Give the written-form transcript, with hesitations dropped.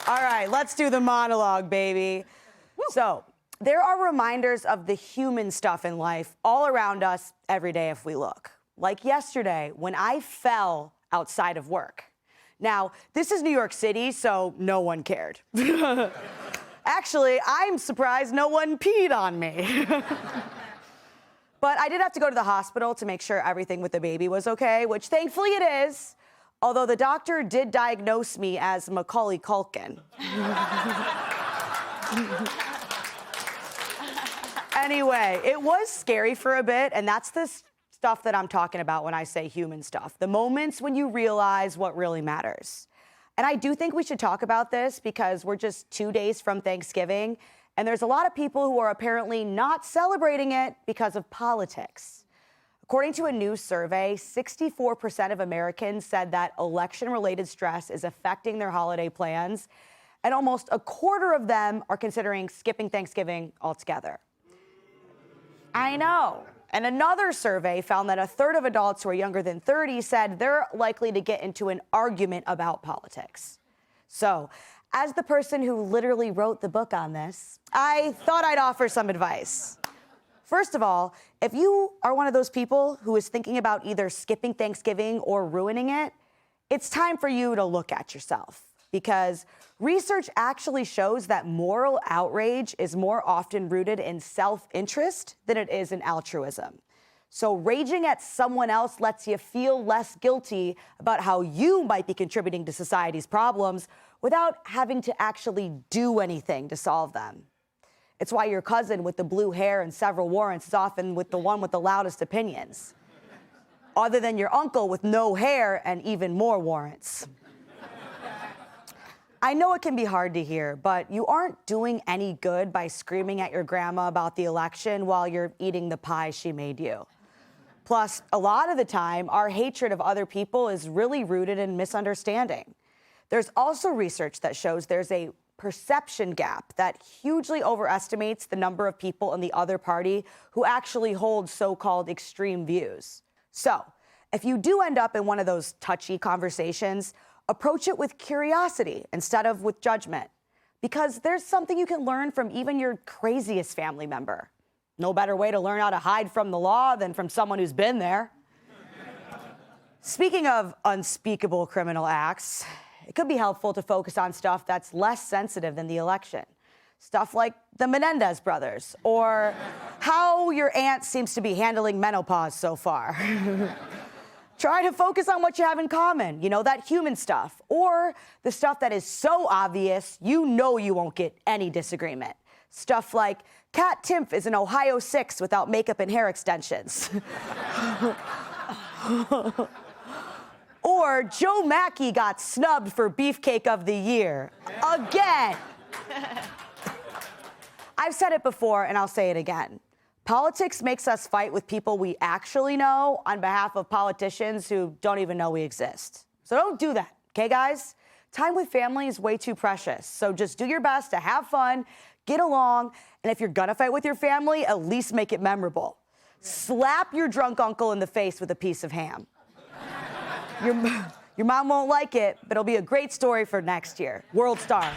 All right, let's do the monologue, baby. Woo. So, there are reminders of the human stuff in life all around us every day if we look. Like yesterday, when I fell outside of work. Now, this is New York City, so no one cared. Actually, I'm surprised no one peed on me. But I did have to go to the hospital to make sure everything with the baby was okay, which thankfully it is, although the doctor did diagnose me as Macaulay Culkin. Anyway, it was scary for a bit, and that's the stuff that I'm talking about when I say human stuff. The moments when you realize what really matters. And I do think we should talk about this because we're just 2 days from Thanksgiving, and there's a lot of people who are apparently not celebrating it because of politics. According to a new survey, 64% of Americans said that election-related stress is affecting their holiday plans, and almost a quarter of them are considering skipping Thanksgiving altogether. I know. And another survey found that a third of adults who are younger than 30 said they're likely to get into an argument about politics. So, as the person who literally wrote the book on this, I thought I'd offer some advice. First of all, if you are one of those people who is thinking about either skipping Thanksgiving or ruining it, it's time for you to look at yourself. Because research actually shows that moral outrage is more often rooted in self-interest than it is in altruism. So raging at someone else lets you feel less guilty about how you might be contributing to society's problems without having to actually do anything to solve them. It's why your cousin with the blue hair and several warrants is often with the one with the loudest opinions. Other than your uncle with no hair and even more warrants. I know it can be hard to hear, but you aren't doing any good by screaming at your grandma about the election while you're eating the pie she made you. Plus, a lot of the time, our hatred of other people is really rooted in misunderstanding. There's also research that shows there's a perception gap that hugely overestimates the number of people in the other party who actually hold so-called extreme views. So, if you do end up in one of those touchy conversations, approach it with curiosity instead of with judgment, because there's something you can learn from even your craziest family member. No better way to learn how to hide from the law than from someone who's been there. Speaking of unspeakable criminal acts, it could be helpful to focus on stuff that's less sensitive than the election. Stuff like the Menendez brothers, or how your aunt seems to be handling menopause so far. Try to focus on what you have in common, you know, that human stuff, or the stuff that is so obvious you know you won't get any disagreement. Stuff like, Cat Timpf is an Ohio 6 without makeup and hair extensions. Or Joe Mackey got snubbed for Beefcake of the Year. Again. I've said it before, and I'll say it again. Politics makes us fight with people we actually know on behalf of politicians who don't even know we exist. So don't do that, okay, guys? Time with family is way too precious, so just do your best to have fun, get along, and if you're gonna fight with your family, at least make it memorable. Slap your drunk uncle in the face with a piece of ham. Your mom won't like it, but it'll be a great story for next year. World star.